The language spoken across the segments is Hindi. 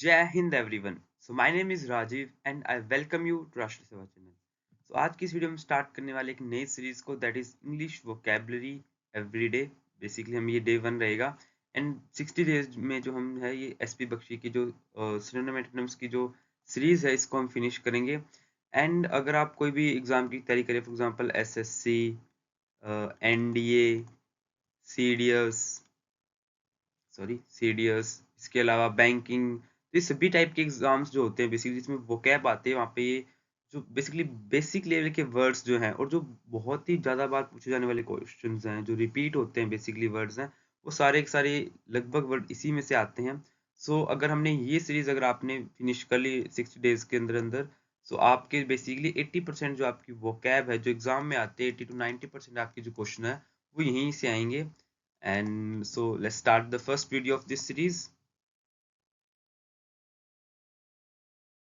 जय हिंद everyone. So my name is Rajeev and I welcome you to Rashtra Seva channel. सो आज की इस वीडियो में स्टार्ट करने वाले एक नई सीरीज को, that is English vocabulary everyday. Basically हम ये डे 1 रहेगा एंड 60 डेज में जो हम है ये एसपी बख्शी की जो सिनोनिम एंटोनिम्स की जो सीरीज है इसको हम फिनिश करेंगे। एंड अगर आप कोई भी एग्जाम की तैयारी करें, for example SSC, NDA, CDS, CDS, इसके अलावा बैंकिंग, ये सभी टाइप के एग्जाम्स जो होते हैं बेसिकली जिसमें वोकैब आते हैं, वहाँ पे ये जो बेसिकली बेसिक लेवल के वर्ड्स जो हैं और जो बहुत ही ज़्यादा बार पूछे जाने वाले क्वेश्चंस हैं जो रिपीट होते हैं, बेसिकली वर्ड्स हैं, वो सारे के सारे लगभग वर्ड इसी में से आते हैं। सो अगर हमने ये सीरीज अगर आपने फिनिश कर ली 60 डेज के अंदर अंदर, सो आपके बेसिकली 80% जो आपकी वोकैब है जो एग्जाम में आते हैं, 80 to 90% आपके जो क्वेश्चन है वो यहीं से आएंगे। And so let's start the first video of this series.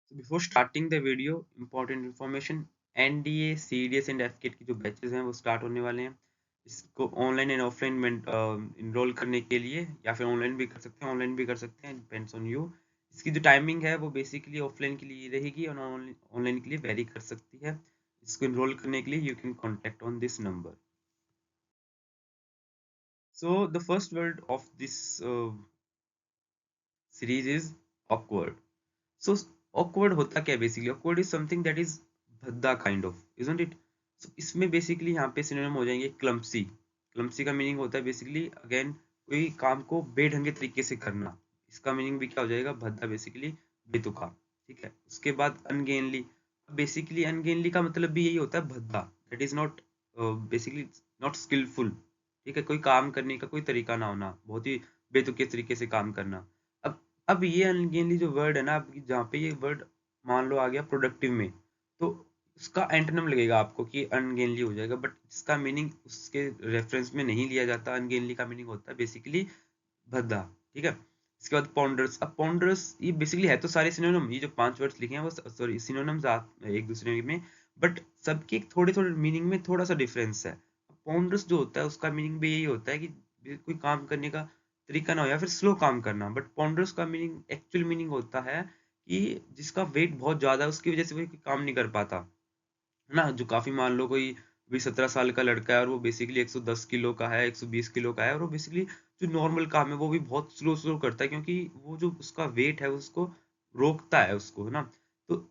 So before starting the video, important information, NDA, CDS and FCAT की जो बैचेस हैं वो स्टार्ट होने वाले हैं। इसको ऑनलाइन एंड ऑफलाइन में इनरोल करने के लिए, या फिर ऑनलाइन भी कर सकते हैं, ऑनलाइन भी कर सकते हैं, डिपेंड्स ऑन यू। इसकी जो टाइमिंग है वो बेसिकली ऑफलाइन के लिए रहेगी और ऑनलाइन के लिए वेरी कर सकती है। इसको इनरोल करने के लिए you can contact on this number. So the first word of this series is awkward. So awkward होता क्या है basically? awkward is something that is भद्दा kind of, isn't it? So इसमें बेसिकली यहाँ पे सिनोनिम हो जाएंगे क्लम्पसी। क्लम्पसी का मीनिंग होता है बेसिकली अगेन कोई काम को बेढंगे तरीके से करना। इसका मीनिंग भी क्या हो जाएगा? भद्दा, बेसिकली बेतुका। ठीक है, उसके बाद अनगेनली। बेसिकली अनगेनली का मतलब भी यही होता है भद्दा, that is not basically not skilful. ठीक है, कोई काम करने का कोई तरीका ना होना, बहुत ही बेतुके तरीके से काम करना। अब ये अनगेनली जो वर्ड है ना, अब जहाँ पे ये वर्ड मान लो आ गया प्रोडक्टिव में, तो उसका एंटोनिम लगेगा आपको कि अनगेनली हो जाएगा, बट इसका मीनिंग उसके रेफरेंस में नहीं लिया जाता। अनगेनली का मीनिंग होता है बेसिकली भद्दा। ठीक है, इसके बाद पॉन्डरस। अब पॉन्डरस ये बेसिकली है तो सारे सिनोनिम, ये जो 5 वर्ड्स लिखे हैं वो सॉरी सिनोनिम्स एक दूसरे में, बट सबके थोड़े थोड़े मीनिंग में थोड़ा सा डिफरेंस है। पॉन्डरस जो होता है उसका मीनिंग भी यही होता है कि कोई काम करने का तरीका ना हो या फिर स्लो काम करना, बट पॉन्डरस का मीनिंग, एक्चुअल मीनिंग होता है कि जिसका वेट बहुत ज्यादा है उसकी वजह से वो कोई काम नहीं कर पाता, है ना। जो काफी, मान लो कोई भी 17 साल का लड़का है और वो बेसिकली 110 किलो का है, 120 किलो का है, और वो बेसिकली जो नॉर्मल काम है वो भी बहुत स्लो स्लो करता है, क्योंकि वो जो उसका वेट है उसको रोकता है उसको, है ना। तो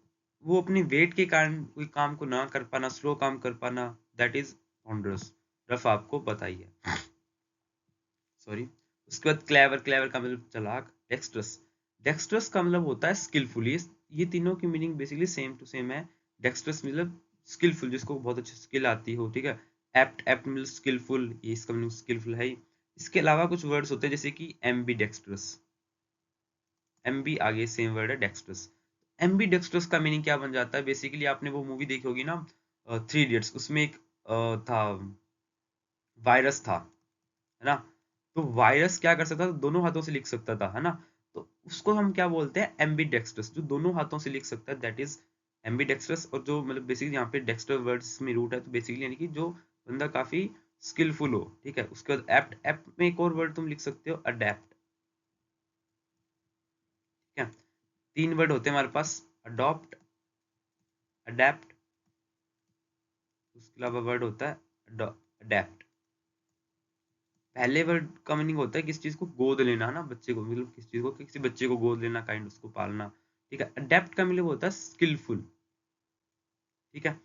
वो अपने वेट के कारण कोई काम को ना कर पाना, स्लो काम कर पाना, दैट इज पॉन्डरस। रफ आपको बताइए, सॉरी। उसके बाद क्लेवर। क्लेवर का मतलब चालाक। डेक्स्ट्रस। डेक्स्ट्रस का मतलब होता है स्किलफुल। ये तीनों की meaning basically same to same है। डेक्स्ट्रस मतलब स्किलफुल, जिसको बहुत अच्छी स्किल आती हो। ठीक है, एप्ट। एप्ट मतलब स्किलफुल, ये इसका मीनिंग स्किलफुल है ही। इसके अलावा कुछ वर्ड्स होते हैं जैसे कि एम्बी डेक्स्ट्रस। एम्बी आगे सेम वर्ड है डेक्स्ट्रस। एम्बी डेक्स्ट्रस का मीनिंग क्या बन जाता है? बेसिकली आपने वो मूवी देखी होगी ना, 3 इडियट्स। उसमें एक था, वायरस था, है ना। तो वायरस क्या कर सकता था? दोनों हाथों से लिख सकता था, है ना। तो उसको हम क्या बोलते हैं? एम्बीडेक्स्ट्रस। जो दोनों हाथों से लिख सकता है दैट इज एम्बीडेक्स्ट्रस। और जो मतलब बेसिकली यहाँ पे डेक्स्टर वर्ड में रूट है, तो बेसिकली यानी कि जो बंदा काफी स्किलफुल हो। ठीक है, उसके बाद एप्ट। एप्ट में एक और वर्ड तुम लिख सकते हो, अडेप्ट। ठीक है, 3 वर्ड होते हैं हमारे पास, अडॉप्ट, अडेप्ट, उसके अलावा वर्ड होता है अडेप्ट। पहले वर्ड का मीनिंग होता है किसी चीज को गोद लेना, है ना, बच्चे को, मतलब किसी चीज को, किसी बच्चे को गोद लेना, काइंड उसको पालना। ठीक है, अडेप्ट का मतलब होता है स्किलफुल। ठीक है,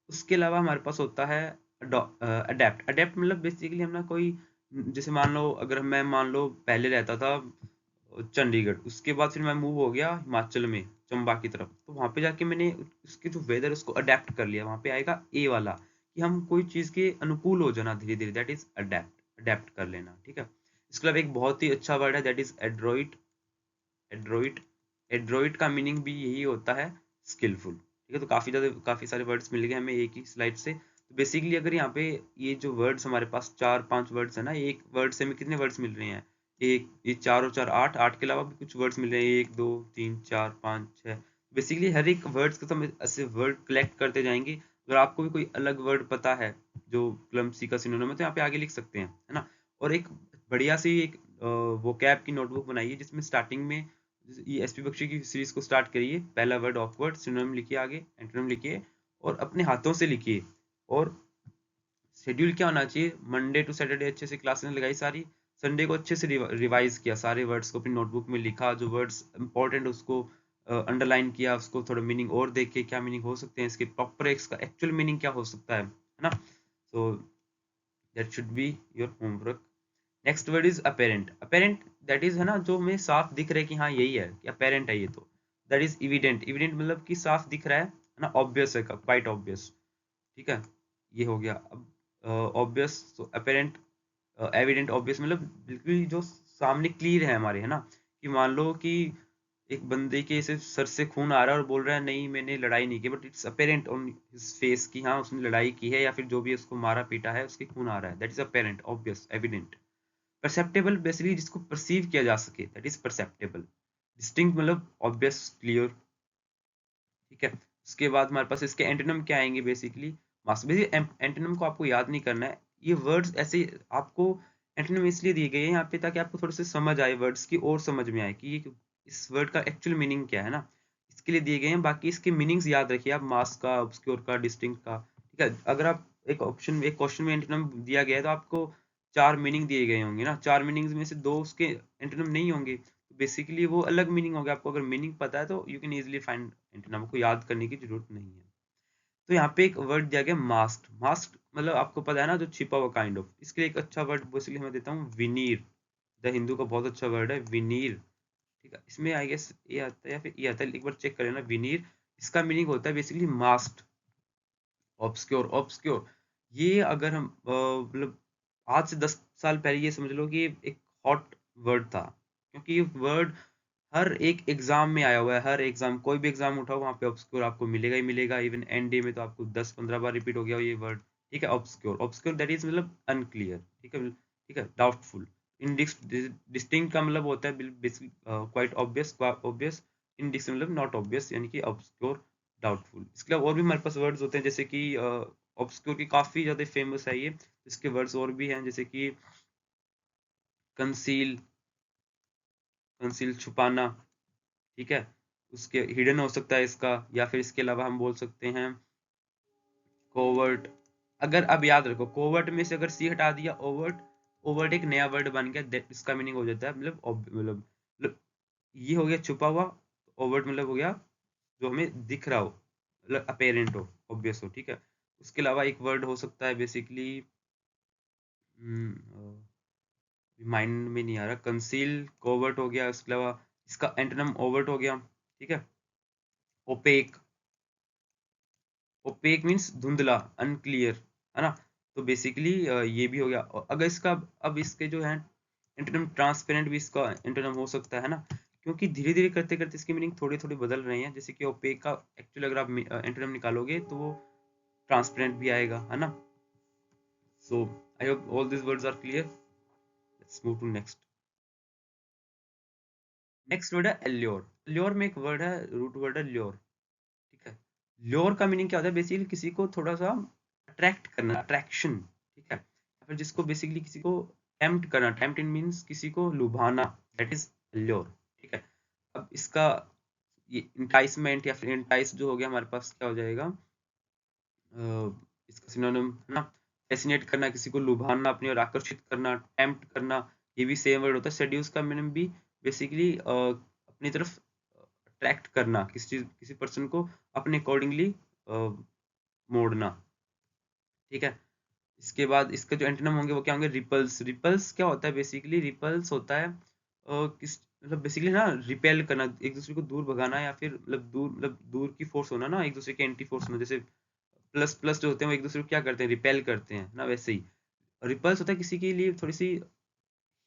उसके अलावा हमारे पास होता है अडेप्ट। अडेप्ट मतलब बेसिकली हम ना कोई, जैसे मान लो अगर मैं, मान लो पहले रहता था चंडीगढ़, उसके बाद फिर मैं मूव हो गया हिमाचल में, चंबा की तरफ, तो वहां पे जाके मैंने उसके जो वेदर उसको अडेप्ट कर लिया। वहां पे आएगा ए वाला, कि हम कोई चीज के अनुकूल हो जाना धीरे धीरे, दैट इज अडेप्ट। अडेप्ट कर लेना। ठीक है, इसके अलावा एक बहुत ही अच्छा वर्ड है दैट इज एड्रोइट। एड्रोइट। एड्रोइट का मीनिंग भी यही होता है, स्किलफुल। ठीक है, तो काफी सारे वर्ड्स मिल गए हमें एक ही स्लाइड से। तो बेसिकली अगर यहाँ पे ये जो वर्ड्स हमारे पास 4-5 वर्ड्स है ना, एक वर्ड से हमें कितने वर्ड्स मिल रहे हैं? एक, ये 4 और 4 8, 8 के अलावा भी कुछ वर्ड्स मिल रहे हैं, 1 2 3 4 5 6। बेसिकली हर एक वर्ड्स का तो हम ऐसे वर्ड कलेक्ट करते जाएंगे। अगर आपको भी कोई अलग वर्ड पता है जो क्लम्पसी का सिनोनिम है, तो यहाँ पे आगे लिख सकते हैं, है ना। और एक बढ़िया सी एक वोकैब की नोटबुक बनाइए जिसमें स्टार्टिंग में ये एसपी बख्शी की सीरीज को स्टार्ट करिए, पहला वर्ड ऑकवर्ड, सिनोनिम लिखिए, आगे एंटोनिम लिखिए और अपने हाथों से लिखिए। और शेड्यूल क्या होना चाहिए, मंडे टू सैटरडे अच्छे से क्लासेस लगाई सारी, संडे को अच्छे से रिवाइज किया, सारे वर्ड्स को अपनी नोटबुक में लिखा, जो वर्ड्स इंपॉर्टेंट उसको अंडरलाइन किया, उसको थोड़ा मीनिंग और देखे क्या मीनिंग हो सकते हैं इसके, प्रॉपर इसका एक्चुअल मीनिंग क्या हो सकता है ना। So that should be your homework. Next word is apparent. Apparent that is है ना, जो हमें साफ दिख रहा है कि हाँ यही है, कि अपेरेंट है ये, तो दैट इज इविडेंट। इविडेंट मतलब कि साफ दिख रहा है ना, ऑब्वियस है, क्वाइट ऑब्वियस, ठीक है, ये हो गया। अब ऑब्वियस, तो अपेरेंट, एविडेंट, ऑब्वियस मतलब बिल्कुल जो सामने क्लियर है हमारे, है ना, कि मान लो कि एक बंदे के ऐसे सर से खून आ रहा है और बोल रहा है नहीं मैंने लड़ाई नहीं की, but it's apparent on his face कि हाँ उसने लड़ाई की है, या फिर जो भी उसको मारा पीटा है उसके खून आ रहा है, that is apparent, obvious, evident. Perceptible basically जिसको परसीव किया जा सके, दैट इज परसेप्टेबल। डिस्टिंक्ट मतलब ऑब्वियस, क्लियर, ठीक है। उसके बाद हमारे पास इसके एंटोनिम क्या आएंगे बेसिकली, मास। बेसिकली एंटोनिम को आपको याद नहीं करना है, ये वर्ड्स ऐसे आपको एंटोनिम इसलिए दिए गए हैं यहाँ पे ताकि आपको थोड़े से समझ आए वर्ड्स की, और समझ में आए कि ये इस वर्ड का एक्चुअल मीनिंग क्या है ना, इसके लिए दिए गए हैं। बाकी इसके मीनिंग्स याद रखिए आप, मास का, ऑब्सक्योर का, डिस्टिंक्ट का, ठीक है। अगर आप एक क्वेश्चन में एंटोनिम दिया गया है तो आपको 4 मीनिंग दिए गए होंगे ना, 4 मीनिंग्स में से 2 उसके एंटोनिम नहीं होंगे, तो बेसिकली वो अलग मीनिंग हो गया। आपको अगर मीनिंग पता है तो you can easily find antonym, को याद करने की जरूरत नहीं है। तो यहाँ पे एक वर्ड दिया गया मास्क। मास्क मतलब आपको पता है ना, जो छिपा हुआ काइंड ऑफ, इसके लिए एक अच्छा वर्ड बेसिकली मैं देता हूँ, विनीर। द हिंदू का बहुत अच्छा वर्ड है विनीर, ठीक है। इसमें आई गेस ये आता है या फिर ये आता है, एक बार चेक करें ना, विनीर। इसका मीनिंग होता है बेसिकली मास्क, ऑब्सक्योर। ऑब्सक्योर ये अगर हम मतलब आज से 10 साल पहले ये समझ लो कि एक हॉट वर्ड था, क्योंकि ये वर्ड हर एक एग्जाम में आया हुआ है। हर एग्जाम, कोई भी एग्जाम उठाओ वहां पे ऑब्सक्योर आपको मिलेगा ही मिलेगा। इवन एनडीए में तो आपको 10-15 बार रिपीट हो गया ये वर्ड, ठीक है। ऑब्सक्योर, ऑब्सक्योर दैट इज मतलब अनक्लियर, ठीक है, ठीक है, डाउटफुल। डिस्टिंक्ट का मतलब होता है क्वाइट ऑब्वियस, ऑब्वियस। इनडिस्टिंक्ट मतलब नॉट ऑब्वियस, यानी कि ऑब्सक्योर, डाउटफुल। इसके अलावा और भी हमारे पास वर्ड्स होते हैं, जैसे कि ऑब्सक्योर की काफी ज्यादा फेमस है ये, इसके वर्ड्स और भी हैं, जैसे कि कंसील, कंसील छुपाना, ठीक है। उसके हिडन हो सकता है इसका, या फिर इसके अलावा हम बोल सकते हैं कोवर्ट। अगर अब याद रखो, कोवर्ट में से अगर सी हटा दिया, ओवर्ट, ओवर्ट एक नया वर्ड बन गया, इसका मीनिंग हो जाता है मतलब ये हो गया छुपा हुआ, ओवर्ट मतलब हो गया जो हमें दिख रहा हो, मतलब अपेरेंट हो, ऑब्वियस हो, ठीक है। उसके अलावा एक वर्ड हो सकता है बेसिकली, माइंड में नहीं आ रहा, कंसील, कोवर्ट हो गया, उसके अलावा इसका एंटोनिम ओवर्ट हो गया, ठीक है। ओपेक, ओपेक मीन्स धुंधला, अनक्लियर, है ना। तो बेसिकली ये भी हो गया। और अगर इसका, अब इसके जो है एंटोनिम, ट्रांसपेरेंट भी इसका एंटोनिम हो सकता है ना, क्योंकि धीरे धीरे करते करते इसकी मीनिंग थोड़ी थोड़ी बदल रही है। जैसे कि ओपेक का एक्चुअली अगर आप एंटोनिम निकालोगे तो वो ट्रांसपेरेंट भी आएगा, है ना। So I hope all this words are clear. Let's move to next. Next word है एल्योर। एल्योर में एक वर्ड है, रूट वर्ड है ल्योर, ठीक है। ल्योर का मीनिंग क्या होता है, बेसिकली किसी को थोड़ा सा अट्रैक्ट करना, अट्रैक्शन, ठीक है। या फिर जिसको बेसिकली किसी को टेम्प्ट करना, टेम्प्ट इन मीन्स किसी को लुभाना, दैट इज ल्योर, ठीक है। अब इसका ये इंटाइसमेंट या फिर इंटाइस जो हो गया हमारे पास, क्या हो जाएगा, इसका सिनोनिम है ना, फैसिनेट करना, किसी को लुभाना, अपनी ओर आकर्षित करना, टेम्प्ट करना, ये भी सेम वर्ड होता है। सेड्यूस का मीनिंग भी बेसिकली अपनी तरफ अट्रैक्ट करना, किसी पर्सन को अपने अकॉर्डिंगली मोड़ना, ठीक है। इसके बाद इसके जो एंटोनिम होंगे वो क्या होंगे, रिपल्स। रिपल्स क्या होता है बेसिकली, रिपल्स होता है किस मतलब बेसिकली ना, रिपेल करना, एक दूसरे को दूर भगाना, या फिर मतलब दूर की फोर्स होना ना, एक दूसरे के एंटी फोर्स होना। जैसे प्लस प्लस जो होते हैं वो एक दूसरे को क्या करते हैं, रिपेल करते हैं ना, वैसे ही रिपल्स होता है किसी के लिए थोड़ी सी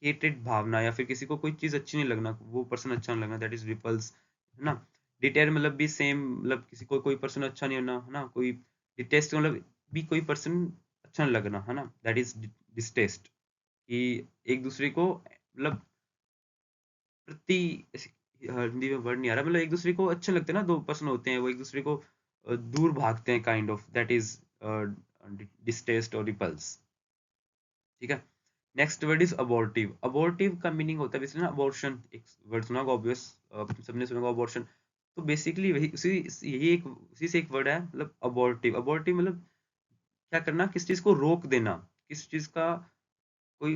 हेटेड भावना, या फिर किसी को कोई चीज अच्छी नहीं लगना, वो पर्सन अच्छा नहीं लगना, दैट इज रिपल्स, है ना। डिटेर मतलब भी सेम, मतलब किसी को कोई पर्सन अच्छा नहीं होना, है ना। कोई डिटेस्ट मतलब भी कोई पर्सन अच्छा नहीं लगना, है ना, दैट इज डिस्टेस्ट। कि एक दूसरे को मतलब प्रति हिंदी में वर्ड नहीं आ रहा, मतलब एक दूसरे को अच्छे लगते हैं ना, दो पर्सन होते हैं वो एक दूसरे को दूर भागते हैं, kind of, that is distaste और रिपल्स, ठीक है। Next word is abortive. Abortive का मीनिंग होता है बेसिकली ना अबॉर्शन, एक वर्ड सुना होगा ऑब्वियस, सबने सुना होगा अबॉर्शन। तो बेसिकली वही उसी यही एक उसी से एक वर्ड है, मतलब अबॉर्टिव। अबॉर्टिव मतलब क्या करना, किस चीज को रोक देना, किस चीज का कोई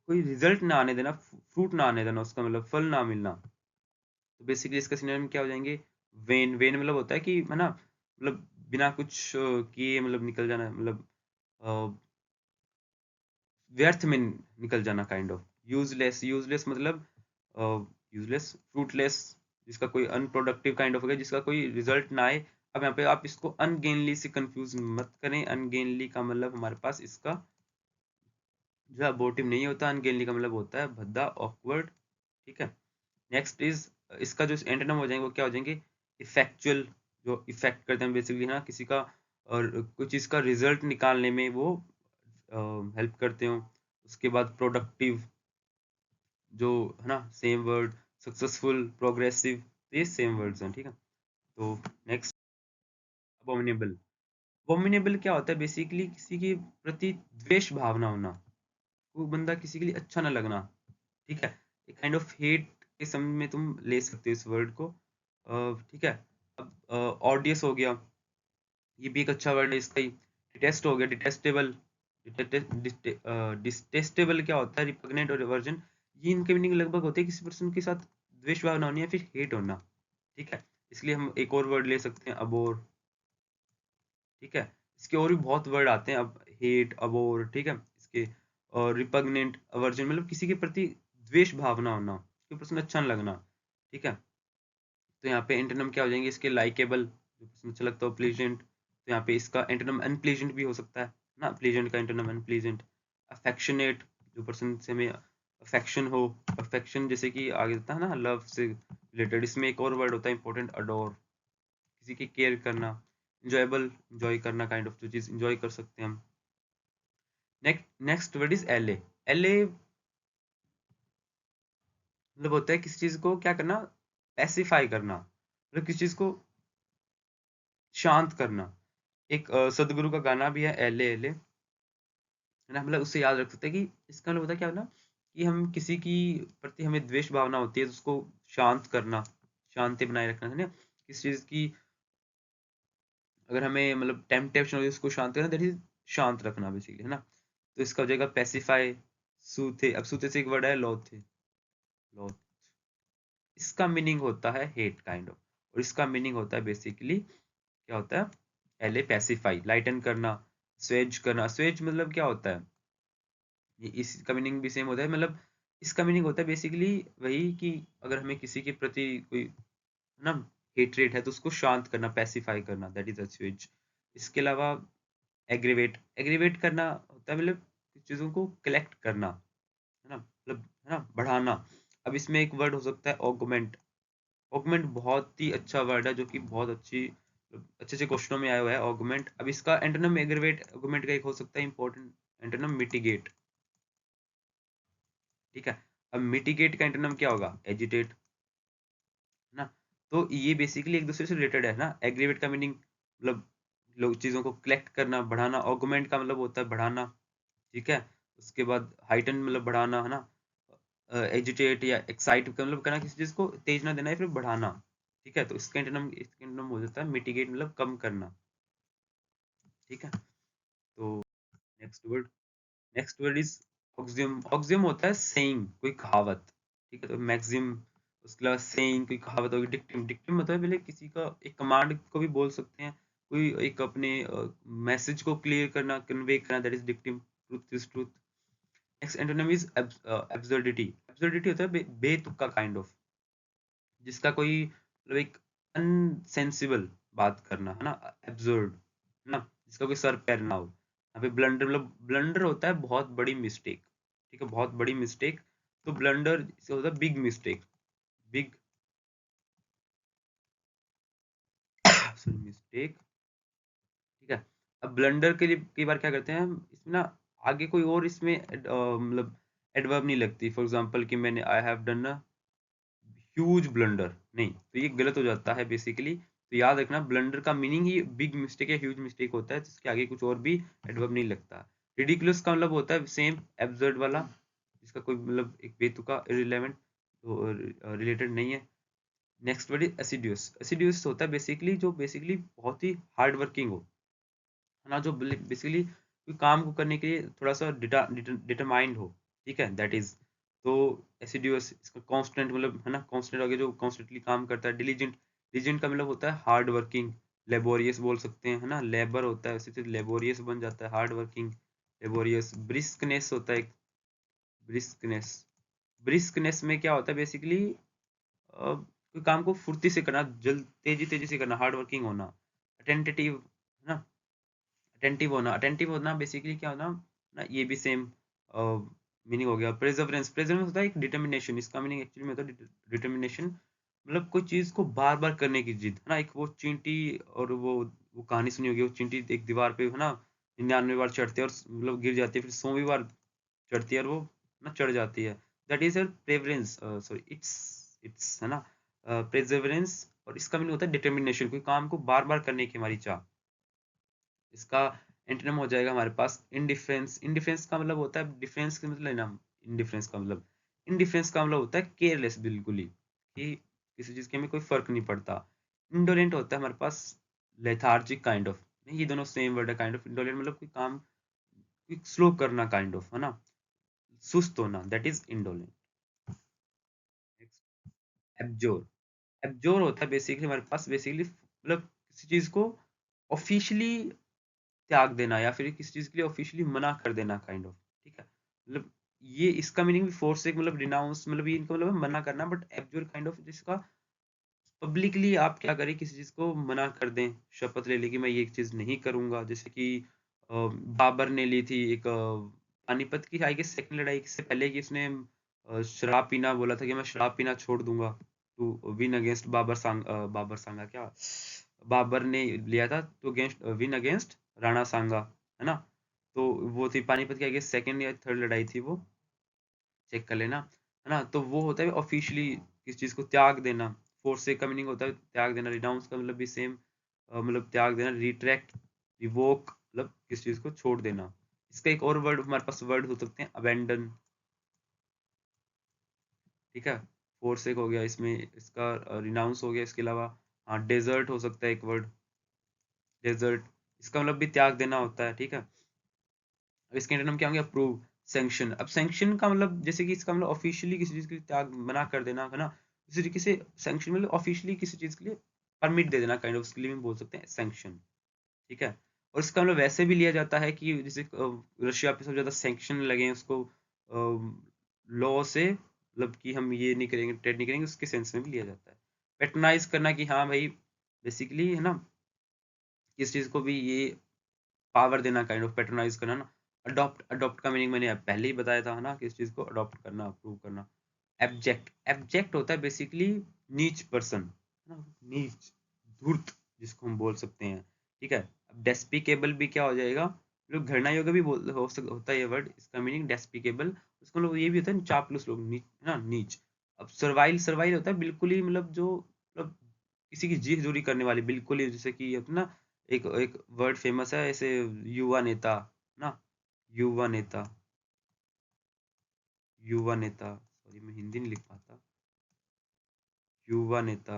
कोई रिजल्ट ना आने देना, फ्रूट ना आने देना, उसका मतलब फल ना मिलना। तो बेसिकली इसका सिनोनिम क्या हो जाएंगे, वेन। वेन मतलब होता है कि है ना, मतलब बिना कुछ किए मतलब निकल जाना, मतलब व्यर्थ में निकल जाना, काइंड ऑफ। यूजलेस, यूजलेस मतलब यूजलेस, फ्रूटलेस, जिसका कोई अनप्रोडक्टिव काइंड ऑफ हो गया, जिसका कोई रिजल्ट ना आए। अब यहाँ पे आप इसको अनगेनली से कंफ्यूज मत करें। अनगेनली का मतलब हमारे पास इसका जो अबोर्टिव नहीं होता, अनगेनली का मतलब होता है भद्दा, ऑकवर्ड। ठीक है। नेक्स्ट इज, इसका जो एंटोनिम हो जाएंगे वो क्या हो जाएंगे, इफेक्चुअल, जो इफेक्ट करते हैं बेसिकली है ना किसी का, और कुछ चीज का रिजल्ट निकालने में वो हेल्प करते हो। उसके बाद प्रोडक्टिव, जो है ना सेम वर्ड, सक्सेसफुल, प्रोग्रेसिव, ये सेम वर्ड्स हैं। ठीक है। तो नेक्स्ट, अबोमिनेबल। अबोमिनेबल क्या होता है, बेसिकली किसी के प्रति द्वेष भावना होना, वो बंदा किसी के लिए अच्छा ना लगना। ठीक है। एक काइंड ऑफ हेट के समय में तुम ले सकते हो इस वर्ड को। ठीक है। अब ऑडियस हो गया, ये भी एक अच्छा वर्ड है इसका ही। डिटेस्ट हो गया, डिटेस्टेबल। डिस्टेस्टेबल क्या होता है, रिपग्नेंट और वर्जन। ये इनके मीनिंग लगभग होते हैं किसी पर्सन के साथ द्वेष भावना होनी या फिर हेट होना। ठीक है। इसलिए हम एक और वर्ड ले सकते हैं, अबोर। ठीक है। इसके और भी बहुत वर्ड आते हैं, अब हेट, अबोर। ठीक है। इसके और रिपग्नेंट, अवर्जन मतलब किसी के प्रति द्वेष भावना होना, कोई पर्सन अच्छा नहीं लगना। ठीक है। तो यहाँ पे एंटोनिम क्या हो जाएंगे इसके, लाइकेबल, जो पर्सन अच्छा लगता हो, प्लीजेंट। तो यहाँ पे इसका एंटोनिम अनप्लीजेंट भी हो सकता है ना, प्लीजेंट का एंटोनिम अनप्लीजेंट। अफेक्शनेट, जो पर्सन से हमें अफेक्शन हो। अफेक्शन जैसे कि आगे होता है ना लव से रिलेटेड, इसमें एक और वर्ड होता है इंपॉर्टेंट, अडोर, किसी की केयर करना। इंजॉयबल, इंजॉय करना, काइंड ऑफ जो चीज इंजॉय कर सकते हैं हम। नेक्स्ट वर्ड इज एले। एले मतलब होता है किसी चीज को क्या करना, पैसिफाई करना, मतलब किसी चीज को शांत करना। एक सदगुरु का गाना भी है, एले एले, है ना, मतलब उससे याद रख सकते हैं कि इसका मतलब होता है क्या ना, कि हम किसी की प्रति हमें द्वेष भावना होती है तो उसको शांत करना, शांति बनाए रखना, है ना। किसी चीज की अगर हमें मतलब टेम्पटेशन हो उसको शांत करना, दैट इज शांत रखना बेसिकली, है ना। तो इसका हो जाएगा पैसिफाई, सूथे। अब सूथे से एक वर्ड है लोथे, लोथ। इसका मीनिंग होता है हेट काइंड ऑफ, और इसका मीनिंग होता है बेसिकली क्या होता है, पहले पैसिफाई, लाइटन करना, स्वेज करना। स्वेज मतलब क्या होता है, ये इसका मीनिंग भी सेम होता है, मतलब इसका मीनिंग होता है बेसिकली वही कि अगर हमें किसी के प्रति कोई ना हेट्रेट है तो उसको शांत करना, पैसिफाई करना, दैट इज अस्वेज। इसके अलावा एग्रीवेट, एग्रीवेट करना होता है मतलब चीजों को कलेक्ट करना, है ना, मतलब है ना बढ़ाना। अब इसमें एक वर्ड हो सकता है ऑगमेंट। ऑगमेंट बहुत ही अच्छा वर्ड है, जो कि बहुत अच्छी अच्छे अच्छे क्वेश्चनों में आया हुआ है, ऑगमेंट। अब इसका एंटोनिम एग्रीवेट ऑगमेंट का एक हो सकता है इंपॉर्टेंट एंटोनिम, मिटिगेट। ठीक है। अब मिटिगेट का एंटोनिम क्या होगा, एजिटेट, है ना। तो ये बेसिकली एक दूसरे से रिलेटेड है ना। एग्रीवेट का मीनिंग मतलब लोग चीजों को कलेक्ट करना, बढ़ाना। ऑगमेंट का मतलब होता है बढ़ाना। ठीक है। उसके बाद हाइटन मतलब बढ़ाना, है ना। एजिटेट या एक्साइट का मतलब करना, किसी चीज को तेज ना देना है, फिर बढ़ाना। ठीक है। तो इसका एंटोनिम हो जाता है मिटिगेट, मतलब कम करना। ठीक है। तो नेक्स्ट वर्ड इज ऑक्सियम। ऑक्सियम होता है सेइंग, कोई कहावत। ठीक है। तो मैक्सिम, उसके अलावा सेइंग कोई कहावत होगी। डिक्टिम, डिक्टिम मतलब पहले किसी का एक कमांड को भी बोल सकते हैं, कोई एक अपने मैसेज को क्लियर करना, कन्वे करना, that is dictum. Truth is truth. Next antonym is absurdity. Absurdity होता है बेतुका काइंड ऑफ, जिसका कोई मतलब एक अनसेंसिबल बात करना, है ना, एब्सर्ड, है ना, जिसका कोई सर पैर ना हो। यहाँ पे ब्लंडर मतलब ब्लंडर होता है बहुत बड़ी मिस्टेक। ठीक है, बहुत बड़ी मिस्टेक। तो ब्लंडर से होता है big mistake, big sorry mistake. ठीक है। अब ब्लंडर के लिए कई बार क्या करते हैं हम इसमें ना, आगे कोई और इसमें मतलब एडवर्ब नहीं लगती। फॉर एग्जांपल कि मैंने I have done a huge blunder, नहीं, तो ये गलत हो जाता है बेसिकली। तो याद रखना ब्लंडर का मीनिंग ही बिग मिस्टेक या ह्यूज मिस्टेक होता है, जिसके आगे कुछ और भी एडवर्ब नहीं लगता। रिडिकुलस का मतलब होता है सेम एब्सर्ड वाला, जिसका कोई मतलब एक बेतुका इररिलेवेंट रिलेटेड नहीं है। Next word is assiduous. Assiduous होता है बेसिकली जो बेसिकली बहुत ही हार्ड वर्किंग हो, है ना, जो बेसिकली कोई काम को करने के लिए थोड़ा सा डिटरमाइंड हो, ठीक है, दैट इज। तो एसिडियस इसका कांस्टेंट मतलब है ना, कांस्टेंट हो गया जो कॉन्स्टेंटली काम करता है। डिलीजेंट, डिलीजेंट का मतलब होता है हार्ड वर्किंग, लेबोरियस बोल सकते हैं, है ना, लेबर होता है उसी से लेबोरियस बन जाता है, हार्ड वर्किंग, लेबोरियस। ब्रिस्कनेस होता है, ब्रिस्कनेस, ब्रिस्कनेस में क्या होता है बेसिकली कोई काम को फुर्ती से करना, जल्द तेजी तेजी से करना, हार्ड वर्किंग होना। अटेंटिव, है ना, अटेंटिव होना, अटेंटिव होना बेसिकली क्या होना ना, ये भी सेम मीनिंग हो गया। प्रेजर्वेंस, प्रेजर्वेंस होता है एक डिटर्मिनेशन, इसका मीनिंग एक्चुअली में होता है डिटर्मिनेशन, मतलब कोई चीज को बार बार करने की जिद, है ना। एक वो चींटी और वो कहानी सुनी होगी, वो चींटी एक दीवार पे है ना 99 बार चढ़ती है और मतलब गिर जाती है, फिर 100वीं बार चढ़ती है और वो ना चढ़ जाती है। दैट इज प्रेवरेंस, सॉरी इट्स है ना प्रेजर्वेंस। और इसका मीनिंग होता है डिटर्मिनेशन, कोई काम को बार बार करने की हमारी चाह। इसका एंटोनिम हो जाएगा हमारे पास इंडिफरेंस। इंडिफरेंस का मतलब होता है, डिफरेंस का मतलब ना, इंडिफरेंस का मतलब, इंडिफरेंस का मतलब होता है केयरलेस, बिल्कुल ही, कि किसी चीज के हमें कोई फर्क नहीं पड़ता। इंडोलेंट होता है हमारे पास लेथार्जिक काइंड ऑफ, ये दोनों सेम वर्ड है, काइंड ऑफ। इंडोलेंट मतलब कोई काम स्लो करना, काइंड ऑफ, है ना, सुस्त होना, दैट इज इंडोलेंट। एब्जोर, एब्जोर होता है बेसिकली हमारे पास बेसिकली मतलब किसी चीज को ऑफिशियली त्याग देना या फिर किसी चीज के लिए ऑफिशियली मना कर देना, काइंड ऑफ, ठीक है। मतलब ये इसका मीनिंग भी फोर्स से मतलब डिनाउंस, मतलब ये इनका मतलब है मना करना, बट एब्जोर काइंड ऑफ जिसका पब्लिकली आप क्या करें, किसी चीज को मना कर दें, शपथ ले ली कि मैं ये चीज नहीं करूंगा। जैसे कि बाबर ने ली थी एक पानीपत की आई गेस सेकंड लड़ाई से पहले की, उसने शराब पीना बोला था कि मैं शराब पीना छोड़ दूंगा टू विन अगेंस्ट बाबर सांगा, बाबर सांगा क्या, बाबर ने लिया था तो अगेंस्ट विन अगेंस्ट राणा सांगा, है ना। तो वो थी पानीपत की आई गेस सेकंड या थर्ड लड़ाई थी वो, चेक कर लेना, है ना। तो वो होता है ऑफिशियली किस चीज को त्याग देना। फोर्से का मीनिंग होता है त्याग देना, रिनाउंस का मतलब भी सेम, मतलब त्याग देना। रिट्रैक्ट, रिवोक मतलब किस चीज को छोड़ देना। इसका एक और वर्ड हमारे पास वर्ड हो सकते हैं, अबेंडन, ठीक है, फोर्सेक हो गया इसमें, इसका रिनाउंस हो गया। इसके अलावा हाँ डेजर्ट हो सकता है एक वर्ड, डेजर्ट, इसका मतलब भी त्याग देना होता है, ठीक है। अब इसके एंटोनिम क्या होंगे, अप्रूव, सैंक्शन। अब सैंक्शन का मतलब जैसे कि इसका मतलब ऑफिशियली किसी चीज के लिए त्याग मना कर देना, है ना। इसी तरीके से सैंक्शन मतलब ऑफिशियली किसी चीज के लिए परमिट दे देना, काइंड ऑफ, उसके लिए भी बोल सकते हैं सैंक्शन, ठीक है। और इसका मतलब वैसे भी लिया जाता है कि जैसे रशिया पे सबसे ज्यादा सैंक्शन लगे हैं उसको लॉ से, मतलब कि हम ये नहीं करेंगे, ट्रेड नहीं करेंगे, उसके सेंस में भी लिया जाता है। पेट्रोनाइज करना, कि हाँ भाई बेसिकली है ना, किस चीज को भी ये पावर देना, काइंड ऑफ पैटर्नाइज करना ना। अडॉप्ट, अडॉप्ट का मीनिंग मैंने पहले ही बताया था, है ना, किस चीज को अडॉप्ट करना, अप्रूव करना। एब्जेक्ट, एब्जेक्ट होता है बेसिकली नीच पर्सन, है ना, नीच, धूर्त, जिसको हम बोल सकते हैं, ठीक है। अब डेस्पिकेबल भी क्या हो जाएगा, लोग घृणा योग्य भी होता है ये वर्ड, इसका मीनिंग डेस्पिकेबल, उसका लोग ये भी होता है चापलूस लोग, नीच, है ना, नीच। अब सर्वाइल, सर्वाइल होता है बिल्कुल ही मतलब जो मतलब किसी की जी हजूरी करने वाली, बिल्कुल ही, जैसे कि अपना एक एक वर्ड फेमस है ऐसे, युवा नेता ना, युवा नेता, युवा नेता, सॉरी मैं हिंदी नहीं लिख पाता, युवा नेता,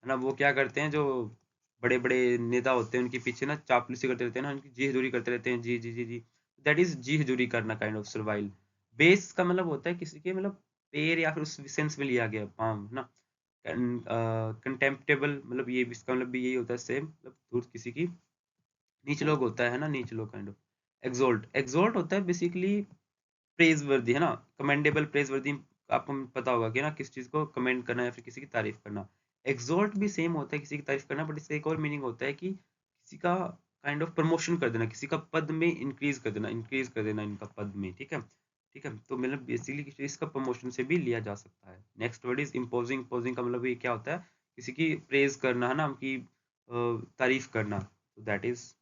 है ना। वो क्या करते हैं, जो बड़े बड़े नेता होते हैं उनके पीछे ना चापलूसी करते रहते हैं ना, उनकी जी हजूरी करते रहते हैं, जी जी जी जी, दैट इज जी हजूरी करना, काइंड ऑफ सर्वाइल। बेस का मतलब होता है किसी के मतलब पैर, या फिर उस सेंस में लिया गया पाम ना। कंटेम्प्टेबल मतलब ये भी, इसका मतलब भी यही होता है सेम, मतलब धूर्त, किसी की नीच लोग होता है ना, नीच लोग, काइंड ऑफ। एक्सोल्ट, एक्सोल्ट होता है बेसिकली प्रेज वर्दी, है ना, कमेंडेबल, प्रेज वर्दी, आपको पता होगा कि ना किस चीज को कमेंड करना या फिर किसी की तारीफ करना। एक्सोल्ट भी सेम होता है किसी की तारीफ करना, बट इसका एक और मीनिंग होता है कि किसी का काइंड ऑफ प्रमोशन कर देना, किसी का पद में इंक्रीज कर देना, इंक्रीज कर देना इनका पद में, ठीक है, ठीक है। तो मतलब बेसिकली किसी चीज का प्रमोशन से भी लिया जा सकता है। Next word is imposing, imposing का मतलब ये क्या होता है, किसी की प्रेज करना, है ना, उनकी तारीफ करना, दैट इज।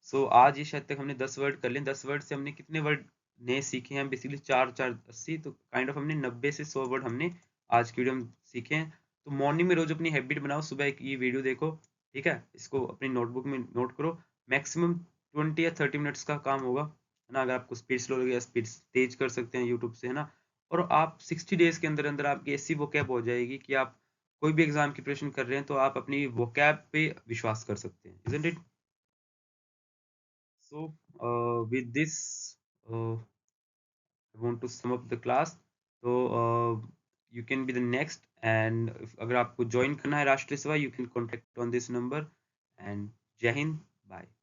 सो आज ये शायद तक हमने 10 वर्ड कर लिए। 10 वर्ड से हमने कितने वर्ड नए सीखे हैं, बेसिकली 4 4 80, तो काइंड ऑफ हमने 90 से 100 वर्ड हमने आज की वीडियो में सीखे हैं। तो मॉर्निंग में रोज अपनी हैबिट बनाओ, सुबह एक ये वीडियो देखो, ठीक है, इसको अपनी नोटबुक में नोट करो, मैक्सिमम 20 या 30 मिनट्स का काम होगा, है ना। अगर आपको स्पीड स्लो लगे या स्पीड तेज कर सकते हैं यूट्यूब से, है ना। और आप 60 डेज के अंदर अंदर आपकी ऐसी वोकैब हो जाएगी कि आप कोई भी एग्जाम की प्रिपरेशन कर रहे हैं तो आप अपनी वोकैब पे विश्वास कर सकते हैं, isn't it? So with this, I want to sum up the class. So you can be the next, and अगर आपको ज्वाइन करना है राष्ट्रीय सेवा, you can contact on this number, and जय हिंद, bye.